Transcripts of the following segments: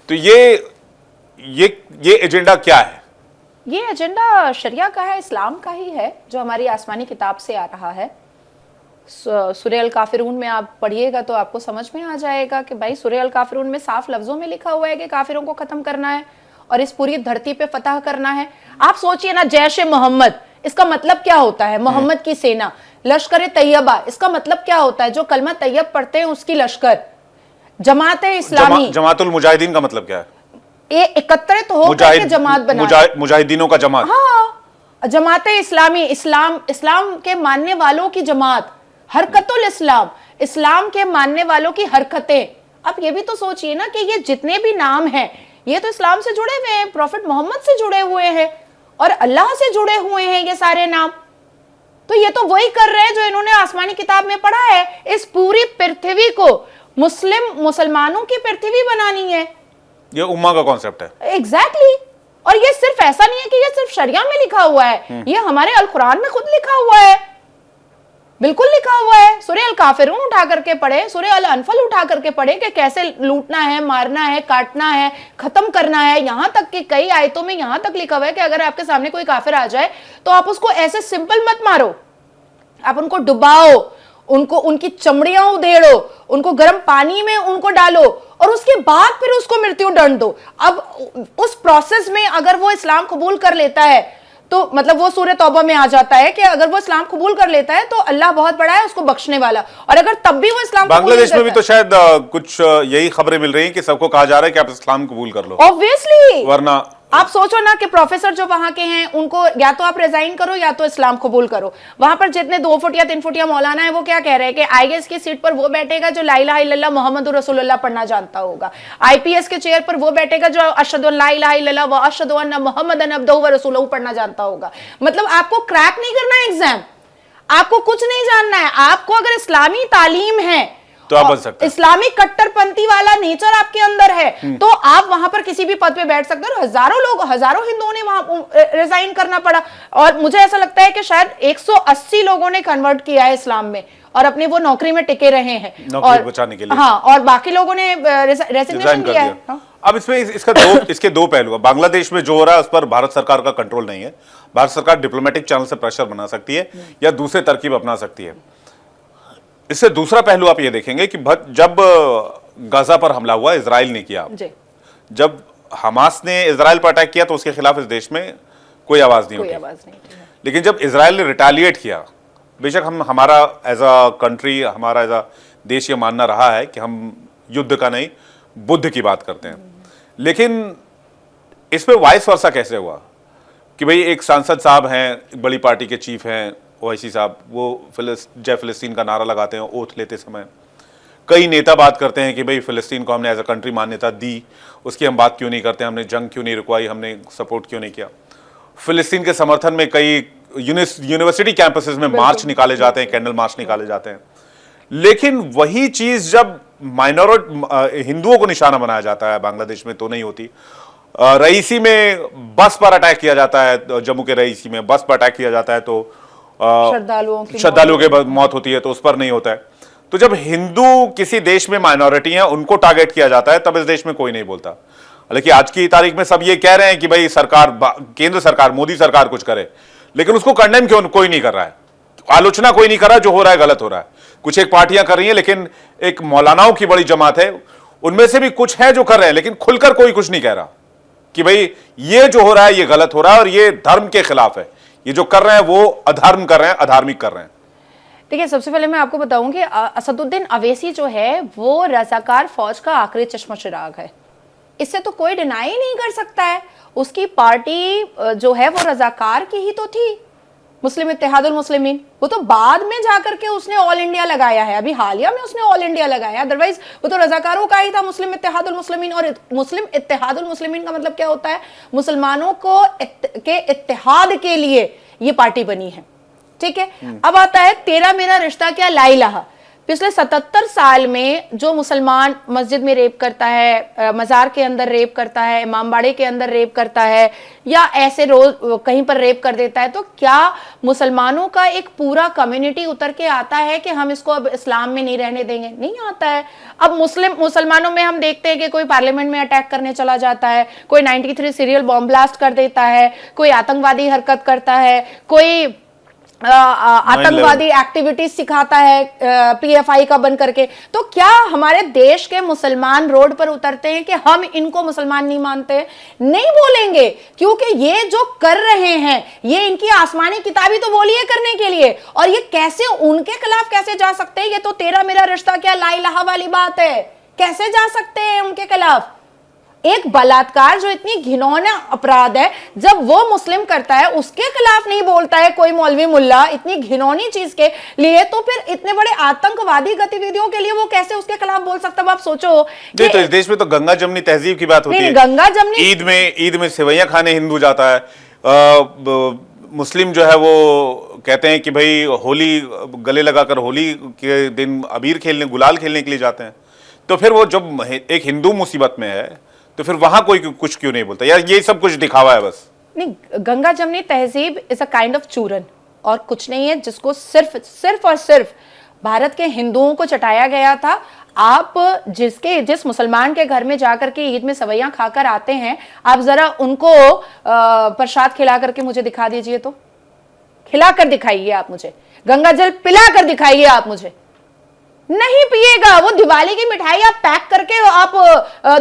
तो ये एजेंडा क्या है? ये एजेंडा शरिया का है, इस्लाम का ही है, जो हमारी आसमानी किताब से आ रहा है। सूरह अल काफिरून में आप पढ़िएगा तो आपको समझ में आ जाएगा कि भाई सूरह अल काफिरून में साफ लफ्जों में लिखा हुआ है कि काफिरों को खत्म करना है और इस पूरी धरती पे फतह करना है। आप सोचिए ना, जैश ए मोहम्मद, इसका मतलब क्या होता है? मोहम्मद की सेना। लश्कर तैयबा, इसका मतलब क्या होता है? जो कलमा तैयब पढ़ते हैं उसकी लश्कर। जमात इस्लामी, जमातुल मुजाहिदीन का मतलब क्या है? ये एकत्रित होकर के जमात बना, मुजाहिदीनों का जमात। हाँ, जमात इस्लामी, इस्लाम के मानने वालों की जमात, हरकतुल इस्लाम, इस्लाम के मानने वालों की हरकतें। अब ये भी तो सोचिए ना कि ये जितने भी नाम हैं ये तो इस्लाम से जुड़े हुए हैं, प्रॉफिट मोहम्मद से जुड़े हुए हैं और अल्लाह से जुड़े हुए हैं ये सारे नाम। तो ये तो वही कर रहे हैं जो इन्होंने आसमानी किताब में पढ़ा है। इस पूरी पृथ्वी को मुसलमानों की पृथ्वी बनानी है। ये उम्मा का कॉन्सेप्ट है। एग्जैक्टली। और ये सिर्फ ऐसा नहीं है कि ये सिर्फ शरिया में लिखा हुआ है, ये हमारे अल कुरान में खुद लिखा हुआ है, बिल्कुल लिखा हुआ है। सूरह अल काफिरून उठा करके पढ़े, सूरह अल अनफल उठा करके पढ़े कि कैसे लूटना है, मारना है, काटना है, खत्म करना है। यहां तक कि कई आयतों में यहां तक लिखा हुआ है कि अगर आपके सामने कोई काफिर आ जाए तो आप उसको ऐसे सिंपल मत मारो, आप उनको डुबाओ, उनको उनकी चमड़ियां उधेड़ो, उनको गर्म पानी में उनको डालो और उसके बाद फिर उसको मृत्यु दंड दो। अब उस प्रोसेस में अगर वो इस्लाम कबूल कर लेता है तो मतलब वो सूरह तौबा में आ जाता है कि अगर वो इस्लाम कबूल कर लेता है तो अल्लाह बहुत बड़ा है, उसको बख्शने वाला। और अगर तब भी वो इस्लाम बांग्लादेश में भी तो शायद कुछ यही खबरें मिल रही हैं कि सबको कहा जा रहा है कि आप इस्लाम कबूल कर लो, ऑब्वियसली। वरना आप सोचो ना कि प्रोफेसर जो वहां के हैं उनको या तो आप रिजाइन करो या तो इस्लाम कबूल करो। वहां पर जितने 2 फुट या 3 फुट या मौलाना है वो क्या कह रहे हैं कि आईएएस की सीट पर वो बैठेगा जो ला इलाहा इल्लल्लाह मुहम्मदुर रसूलुल्लाह पढ़ना जानता होगा, आईपीएस के चेयर पर वो बैठेगा जो अशहदु अल्ला इलाहा इल्लल्लाह व अशहदु अन्ना मुहम्मदन अब्दुहु व रसूलुहु पढ़ना जानता होगा। मतलब आपको क्रैक नहीं करना है एग्जाम, आपको कुछ नहीं जानना है। आपको अगर इस्लामी तालीम है तो आप बन सकते हैं, इस्लामिक कट्टरपंथी वाला नेचर आपके अंदर है तो आप वहां पर किसी भी पद पे बैठ सकते हो। हजारों हिंदुओं ने वहां रिजाइन करना पड़ा और मुझे ऐसा लगता है कि शायद 180 लोगों ने कन्वर्ट किया है इस्लाम में और अपने वो नौकरी में टिके रहे हैं नौकरी बचाने के लिए। हाँ, और बाकी लोगों ने रेजिग्नेशन किया है। हाँ? अब इसमें इसके दो पहलू है। बांग्लादेश में जो हो रहा है उस पर भारत सरकार का कंट्रोल नहीं है। भारत सरकार डिप्लोमेटिक चैनल से प्रेशर बना सकती है या दूसरे तरकीब अपना सकती है। इससे दूसरा पहलू आप ये देखेंगे कि जब गाजा पर हमला हुआ, इजराइल ने किया, जब हमास ने इजराइल पर अटैक किया तो उसके खिलाफ इस देश में कोई आवाज नहीं उठी। लेकिन जब इजराइल ने रिटेलिएट किया, बेशक हमारा एज अ कंट्री, हमारा एज अ देश ये मानना रहा है कि हम युद्ध का नहीं बुद्ध की बात करते हैं, लेकिन इस पे वाइस वर्सा कैसे हुआ कि भाई एक सांसद साहब हैं, बड़ी पार्टी के चीफ हैं ओवैसी साहब, वो जय फिलिस्तीन का नारा लगाते हैं ओथ लेते समय। कई नेता बात करते हैं कि भाई फिलिस्तीन को हमने एज अ कंट्री मान्यता दी, उसकी हम बात क्यों नहीं करते, हमने जंग क्यों नहीं रुकवाई, हमने सपोर्ट क्यों नहीं किया। फिलिस्तीन के समर्थन में कई यूनिवर्सिटी कैंपसेस में मार्च निकाले जाते हैं, कैंडल मार्च निकाले जाते हैं। लेकिन वही चीज जब माइनॉरिटी हिंदुओं को निशाना बनाया जाता है बांग्लादेश में तो नहीं होती। रईसी में बस पर अटैक किया जाता है, जम्मू के रईसी में बस पर अटैक किया जाता है तो श्रद्धालुओं की मौत होती है तो उस पर नहीं होता है। तो जब हिंदू किसी देश में माइनॉरिटी हैं उनको टारगेट किया जाता है तब इस देश में कोई नहीं बोलता। हालांकि आज की तारीख में सब ये कह रहे हैं कि भाई सरकार, केंद्र सरकार, मोदी सरकार कुछ करे, लेकिन उसको कंडेम क्यों कोई नहीं कर रहा है, आलोचना कोई नहीं कर रहा। जो हो रहा है गलत हो रहा है। कुछ एक पार्टियां कर रही हैं, लेकिन एक मौलानाओं की बड़ी जमात है, उनमें से भी कुछ है जो कर रहे हैं, लेकिन खुलकर कोई कुछ नहीं कह रहा कि भाई ये जो हो रहा है ये गलत हो रहा है और ये धर्म के खिलाफ है, ये जो कर रहे हैं वो अधर्म कर रहे हैं, अधार्मिक कर रहे हैं। देखिए, सबसे पहले मैं आपको बताऊं कि असदुद्दीन अवैसी जो है वो रजाकार फौज का आखिरी चश्मा चिराग है। इससे तो कोई डिनाई नहीं कर सकता है। उसकी पार्टी जो है वो रजाकार की ही तो थी, मुस्लिम इत्तेहादुल मुस्लिमीन। वो तो बाद में जाकर के उसने ऑल इंडिया लगाया है, अभी हालिया में उसने ऑल इंडिया लगाया, अदरवाइज वो तो रजाकारों का ही था, मुस्लिम इत्तेहादुल मुस्लिमीन। और मुस्लिम इत्तेहादुल मुस्लिमीन का मतलब क्या होता है? मुसलमानों को के इत्तेहाद के लिए ये पार्टी बनी है। ठीक है। अब आता है तेरा मेरा रिश्ता क्या, ला इलाहा। पिछले 77 साल में जो मुसलमान मस्जिद में रेप करता है, मजार के अंदर रेप करता है, इमामबाड़े के अंदर रेप करता है, या ऐसे रोज कहीं पर रेप कर देता है, तो क्या मुसलमानों का एक पूरा कम्युनिटी उतर के आता है कि हम इसको अब इस्लाम में नहीं रहने देंगे? नहीं आता है। अब मुसलमानों में हम देखते हैं कि कोई पार्लियामेंट में अटैक करने चला जाता है, कोई 93 सीरियल बॉम्ब ब्लास्ट कर देता है, कोई आतंकवादी हरकत करता है, कोई आतंकवादी एक्टिविटीज सिखाता है पीएफआई का बन करके। तो क्या हमारे देश के मुसलमान रोड पर उतरते हैं कि हम इनको मुसलमान नहीं मानते? नहीं बोलेंगे, क्योंकि ये जो कर रहे हैं ये इनकी आसमानी किताबी तो बोली है करने के लिए, और ये कैसे उनके खिलाफ कैसे जा सकते हैं? ये तो तेरा मेरा रिश्ता क्या ला इलाहा वाली बात है। कैसे जा सकते हैं उनके खिलाफ? एक बलात्कार जो इतनी घिनौना अपराध है, जब वो मुस्लिम करता है उसके खिलाफ नहीं बोलता है कोई मौलवी मुल्ला इतनी घिनौनी चीज के लिए, तो फिर इतने बड़े आतंकवादी गतिविधियों के लिए वो कैसे उसके खिलाफ बोल सकता है? आप सोचो कि तो इस देश में तो गंगा जमनी तहजीब की बात होती है। गंगा जमनी ईद में सेवैयां खाने हिंदू जाता है, मुस्लिम जो है वो कहते हैं कि भाई होली गले लगाकर होली के दिन अबीर खेलने गुलाल खेलने के लिए जाते हैं। तो फिर वो जब एक हिंदू मुसीबत में है तो फिर वहां कोई कुछ क्यों नहीं बोलता? यार ये सब कुछ दिखावा है बस। नहीं, गंगा जमनी तहजीब इज अ काइंड ऑफ चूरन और कुछ नहीं है, जिसको सिर्फ और सिर्फ भारत के हिंदुओं को चटाया गया था। आप जिस मुसलमान के घर में जाकर के ईद में सवैयां खाकर आते हैं, आप जरा उनको प्रसाद खिला करके मुझे दिखा दीजिए, तो खिलाकर दिखाइए आप मुझे, गंगा जल पिलाकर दिखाइए आप मुझे। नहीं पिएगा। वो दिवाली की मिठाई आप पैक करके आप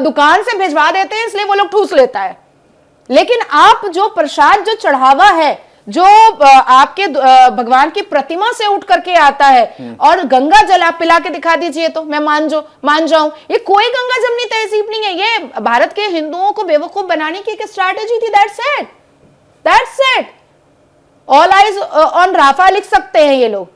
दुकान से भिजवा देते हैं, इसलिए वो लोग ठूस लेता है। लेकिन आप जो प्रसाद जो चढ़ावा है, जो आपके भगवान की प्रतिमा से उठ करके आता है, और गंगा जल आप पिला के दिखा दीजिए तो मैं मान जाऊं। ये कोई गंगा जमनी तहजीब नहीं है, ये भारत के हिंदुओं को बेवकूफ बनाने की एक स्ट्रैटेजी थी। That's it. All eyes on Rafa लिख सकते हैं ये लोग,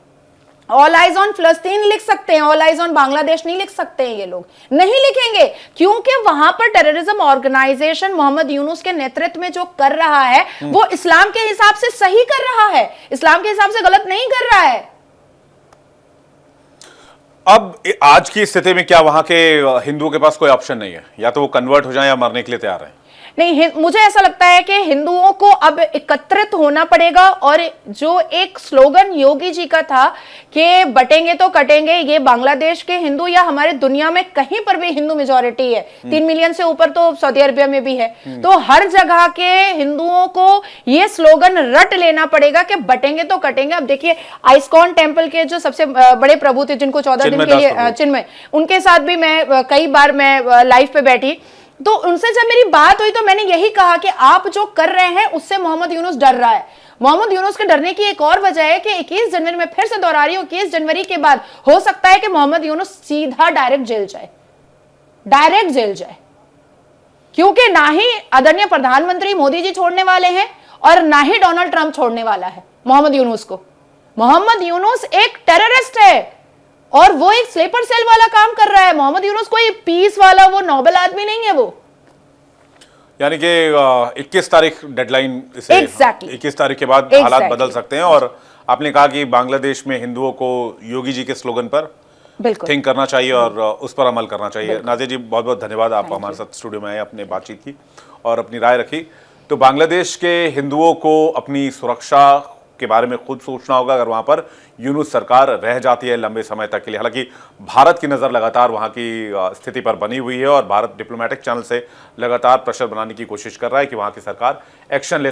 ऑल आइज ऑन फिलिस्तीन लिख सकते हैं, ऑल आइज ऑन बांग्लादेश नहीं लिख सकते हैं ये लोग, नहीं लिखेंगे, क्योंकि वहां पर टेररिज्म ऑर्गेनाइजेशन मोहम्मद यूनुस के नेतृत्व में जो कर रहा है वो इस्लाम के हिसाब से सही कर रहा है, इस्लाम के हिसाब से गलत नहीं कर रहा है। अब आज की स्थिति में क्या वहां के हिंदुओं के पास कोई ऑप्शन नहीं है? या तो वो कन्वर्ट हो जाए या मरने के लिए तैयार है। नहीं, मुझे ऐसा लगता है कि हिंदुओं को अब एकत्रित होना पड़ेगा, और जो एक स्लोगन योगी जी का था कि बटेंगे तो कटेंगे, ये बांग्लादेश के हिंदू या हमारे दुनिया में कहीं पर भी हिंदू मेजॉरिटी है, 3 मिलियन से ऊपर तो सऊदी अरबिया में भी है, तो हर जगह के हिंदुओं को ये स्लोगन रट लेना पड़ेगा कि बटेंगे तो कटेंगे। अब देखिए आइस्कॉन टेम्पल के जो सबसे बड़े प्रभु थे, जिनको 14 दिन के लिए चिन्मय, उनके साथ भी मैं कई बार मैं लाइव पे बैठी, तो उनसे जब मेरी बात हुई तो मैंने यही कहा कि आप जो कर रहे हैं उससे मोहम्मद यूनुस डर रहा है। मोहम्मद यूनुस के डरने की एक और वजह है कि 21 जनवरी में, फिर से दोहरा रही हूं, 21 जनवरी के बाद हो सकता है कि मोहम्मद यूनुस सीधा डायरेक्ट जेल जाए, क्योंकि ना ही आदरणीय प्रधानमंत्री मोदी जी छोड़ने वाले हैं और ना ही डोनाल्ड ट्रंप छोड़ने वाला है मोहम्मद यूनुस को। मोहम्मद यूनुस एक टेररिस्ट है और वो एक स्लीपर सेल वाला काम कर रहा है। मोहम्मद यूनुस कोई पीस वाला, वो नोबेल आदमी नहीं है वो। यानी कि 21 तारीख डेडलाइन, इसे 21 तारीख के बाद हालात बदल सकते हैं। और आपने कहा कि बांग्लादेश में हिंदुओं को योगी जी के स्लोगन पर थिंक करना चाहिए और उस पर अमल करना चाहिए। नाज़िया जी, बहुत बहुत धन्यवाद, आप हमारे साथ स्टूडियो में आए, अपने बातचीत की और अपनी राय रखी। तो बांग्लादेश के हिंदुओं को अपनी सुरक्षा के बारे में खुद सोचना होगा अगर वहां पर यूनुस सरकार रह जाती है लंबे समय तक के लिए। हालांकि भारत की नज़र लगातार वहां की स्थिति पर बनी हुई है और भारत डिप्लोमेटिक चैनल से लगातार प्रेशर बनाने की कोशिश कर रहा है कि वहां की सरकार एक्शन ले